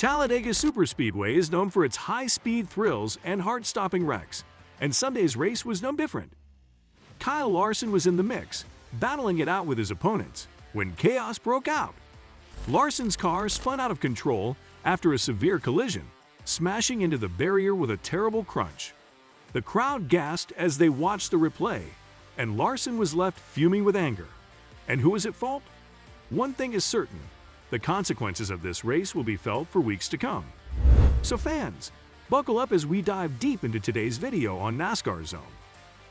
Talladega Superspeedway is known for its high-speed thrills and heart-stopping wrecks, and Sunday's race was no different. Kyle Larson was in the mix, battling it out with his opponents, when chaos broke out. Larson's car spun out of control after a severe collision, smashing into the barrier with a terrible crunch. The crowd gasped as they watched the replay, and Larson was left fuming with anger. And who was at fault? One thing is certain: the consequences of this race will be felt for weeks to come. So fans, buckle up as we dive deep into today's video on NASCAR Zone.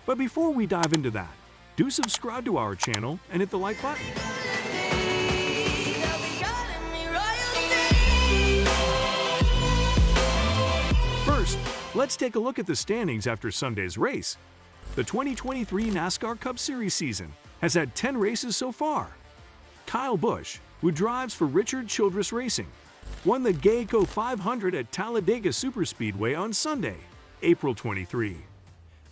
But before we dive into that, do subscribe to our channel and hit the like button. First, let's take a look at the standings after Sunday's race. The 2023 NASCAR Cup Series season has had 10 races so far. Kyle Busch, who drives for Richard Childress Racing, won the Geico 500 at Talladega Superspeedway on Sunday, April 23.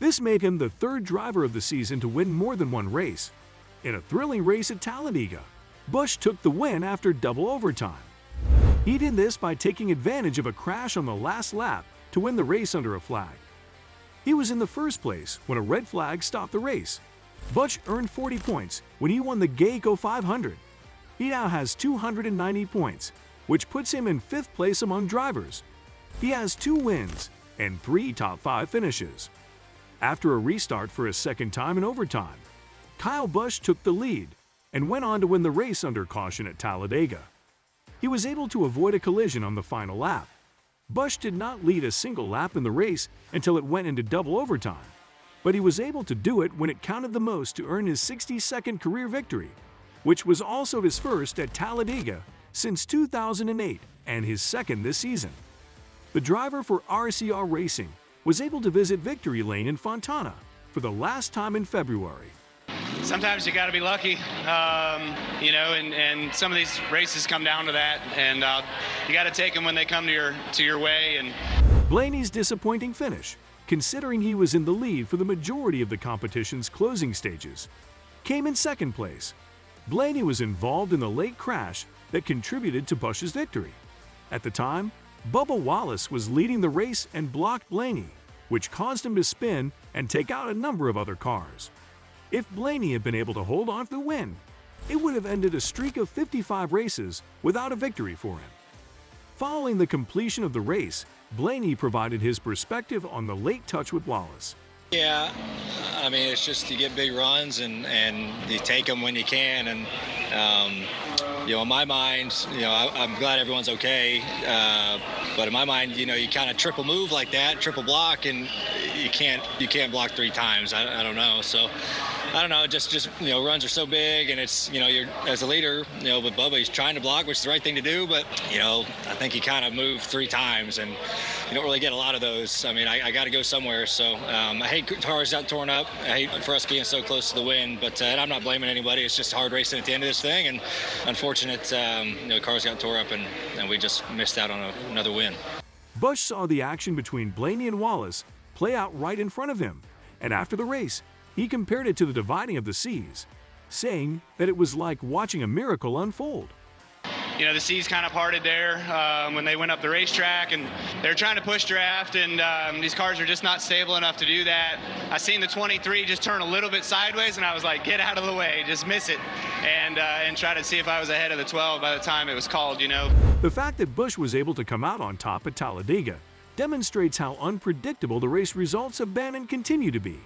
This made him the third driver of the season to win more than one race. In a thrilling race at Talladega, Busch took the win after double overtime. He did this by taking advantage of a crash on the last lap to win the race under a flag. He was in the first place when a red flag stopped the race. Busch earned 40 points when he won the Geico 500. He now has 290 points, which puts him in 5th place among drivers. He has 2 wins and 3 top 5 finishes. After a restart for a second time in overtime, Kyle Busch took the lead and went on to win the race under caution at Talladega. He was able to avoid a collision on the final lap. Busch did not lead a single lap in the race until it went into double overtime, but he was able to do it when it counted the most to earn his 62nd career victory, which was also his first at Talladega since 2008 and his second this season. The driver for RCR Racing was able to visit Victory Lane in Fontana for the last time in February. Sometimes you got to be lucky, and some of these races come down to that, and you got to take them when they come to your way. And Blaney's disappointing finish, considering he was in the lead for the majority of the competition's closing stages, came in second place. Blaney was involved in the late crash that contributed to Busch's victory. At the time, Bubba Wallace was leading the race and blocked Blaney, which caused him to spin and take out a number of other cars. If Blaney had been able to hold on to the win, it would have ended a streak of 55 races without a victory for him. Following the completion of the race, Blaney provided his perspective on the late touch with Wallace. Yeah, I mean, it's just you get big runs and you take them when you can. And, in my mind, I'm glad everyone's okay. But in my mind, you kind of triple move like that, triple block, and you can't block 3 times. I don't know. So I don't know. Just runs are so big, and it's you're as a leader, with Bubba, he's trying to block, which is the right thing to do. But I think he kind of moved 3 times, and you don't really get a lot of those. I mean, I got to go somewhere. So I hate cars got torn up. I hate for us being so close to the win. But and I'm not blaming anybody. It's just hard racing at the end of this thing, and unfortunate, cars got tore up, and we just missed out on another win. Busch saw the action between Blaney and Wallace play out right in front of him, and after the race, he compared it to the dividing of the seas, saying that it was like watching a miracle unfold. the seas kind of parted there when they went up the racetrack, and they're trying to push draft, and these cars are just not stable enough to do that. I seen the 23 just turn a little bit sideways, and I was like, get out of the way, just miss it, and try to see if I was ahead of the 12 by the time it was called, The fact that Busch was able to come out on top at Talladega demonstrates how unpredictable the race results have been and continue to be.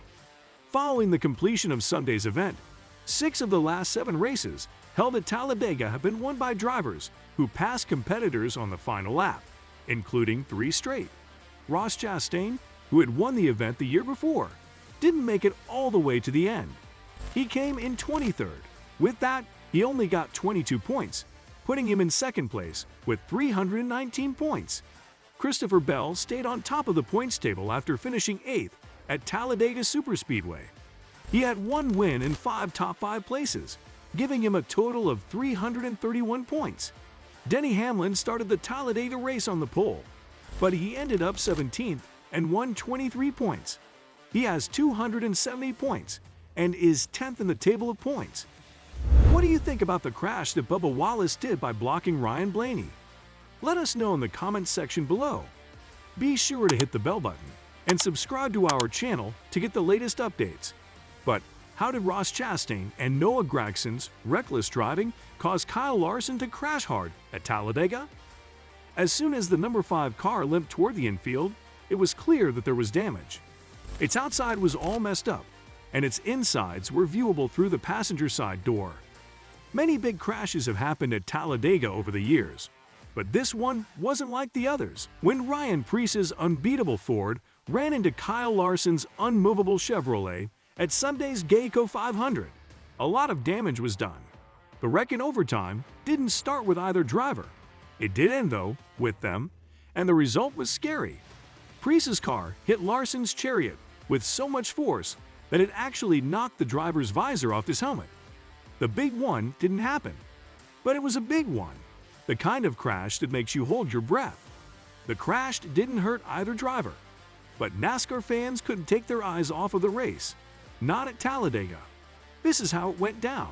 Following the completion of Sunday's event, 6 of the last 7 races held at Talladega have been won by drivers who passed competitors on the final lap, including 3 straight. Ross Chastain, who had won the event the year before, didn't make it all the way to the end. He came in 23rd. With that, he only got 22 points, putting him in second place with 319 points. Christopher Bell stayed on top of the points table after finishing 8th at Talladega Superspeedway. He had 1 win and 5 top 5 places, giving him a total of 331 points. Denny Hamlin started the Talladega race on the pole, but he ended up 17th and won 23 points. He has 270 points and is 10th in the table of points. What do you think about the crash that Bubba Wallace did by blocking Ryan Blaney? Let us know in the comments section below. Be sure to hit the bell button and subscribe to our channel to get the latest updates. But how did Ross Chastain and Noah Gragson's reckless driving cause Kyle Larson to crash hard at Talladega? As soon as the number 5 car limped toward the infield, it was clear that there was damage. Its outside was all messed up, and its insides were viewable through the passenger side door. Many big crashes have happened at Talladega over the years, but this one wasn't like the others. When Ryan Preece's unbeatable Ford ran into Kyle Larson's unmovable Chevrolet at Sunday's Geico 500, a lot of damage was done. The wreck in overtime didn't start with either driver. It did end, though, with them, and the result was scary. Preece's car hit Larson's Chariot with so much force that it actually knocked the driver's visor off his helmet. The big one didn't happen, but it was a big one, the kind of crash that makes you hold your breath. The crash didn't hurt either driver, but NASCAR fans couldn't take their eyes off of the race, not at Talladega. This is how it went down.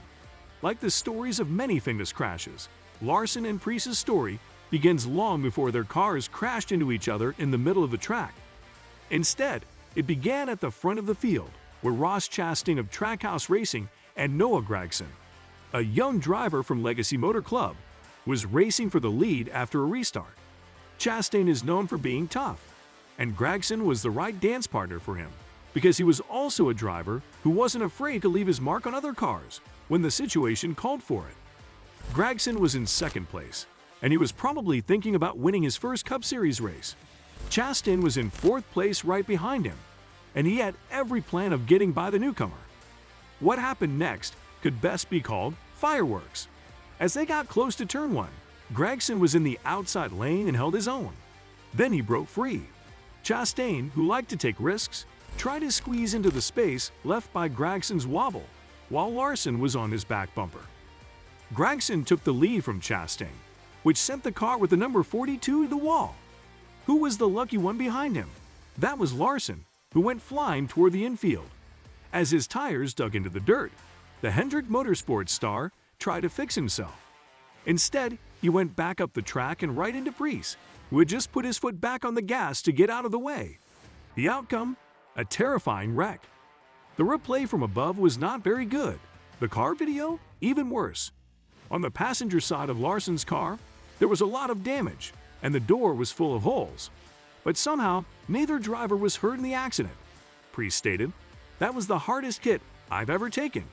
Like the stories of many famous crashes, Larson and Preece's story begins long before their cars crashed into each other in the middle of the track. Instead, it began at the front of the field, where Ross Chastain of Trackhouse Racing and Noah Gragson, a young driver from Legacy Motor Club, was racing for the lead after a restart. Chastain is known for being tough, and Gragson was the right dance partner for him because he was also a driver who wasn't afraid to leave his mark on other cars when the situation called for it. Gragson was in second place, and he was probably thinking about winning his first Cup Series race. Chastain was in fourth place right behind him, and he had every plan of getting by the newcomer. What happened next could best be called fireworks. As they got close to turn 1, Gragson was in the outside lane and held his own. Then he broke free. Chastain, who liked to take risks, tried to squeeze into the space left by Gragson's wobble, while Larson was on his back bumper. Gragson took the lead from Chastain, which sent the car with the number 42 to the wall. Who was the lucky one behind him? That was Larson, who went flying toward the infield. As his tires dug into the dirt, the Hendrick Motorsports star tried to fix himself. Instead, he went back up the track and right into Preece, who had just put his foot back on the gas to get out of the way. The outcome? A terrifying wreck. The replay from above was not very good. The car video? Even worse. On the passenger side of Larson's car, there was a lot of damage, and the door was full of holes. But somehow, neither driver was hurt in the accident. Preece stated, "That was the hardest hit I've ever taken."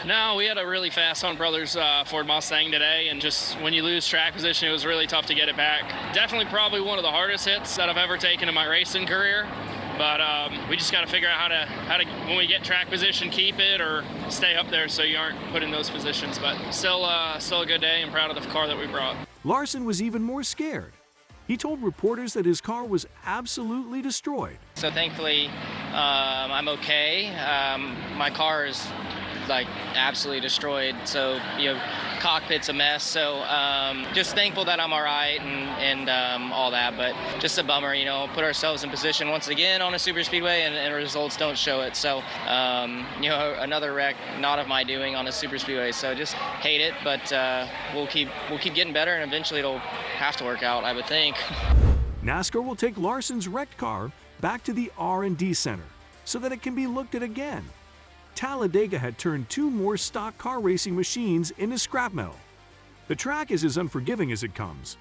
No, we had a really fast Hunt Brothers Ford Mustang today, and just when you lose track position, it was really tough to get it back. Definitely probably one of the hardest hits that I've ever taken in my racing career. But we just got to figure out how to, when we get track position, keep it or stay up there so you aren't put in those positions. But still a good day and proud of the car that we brought. Larson was even more scared. He told reporters that his car was absolutely destroyed. So thankfully, I'm okay. My car is like absolutely destroyed. So, cockpit's a mess. So just thankful that I'm all right and all that. But just a bummer, put ourselves in position once again on a super speedway and results don't show it. So, another wreck, not of my doing on a super speedway. So just hate it, but we'll keep getting better and eventually it'll have to work out, I would think. NASCAR will take Larson's wrecked car back to the R&D Center so that it can be looked at again. Talledega had turned 2 more stock car racing machines into scrap metal. The track is as unforgiving as it comes.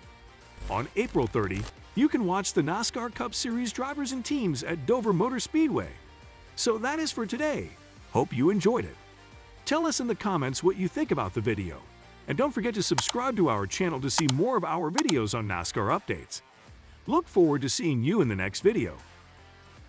On April 30, you can watch the NASCAR Cup Series drivers and teams at Dover Motor Speedway. So that is for today. Hope you enjoyed it. Tell us in the comments what you think about the video. And don't forget to subscribe to our channel to see more of our videos on NASCAR updates. Look forward to seeing you in the next video.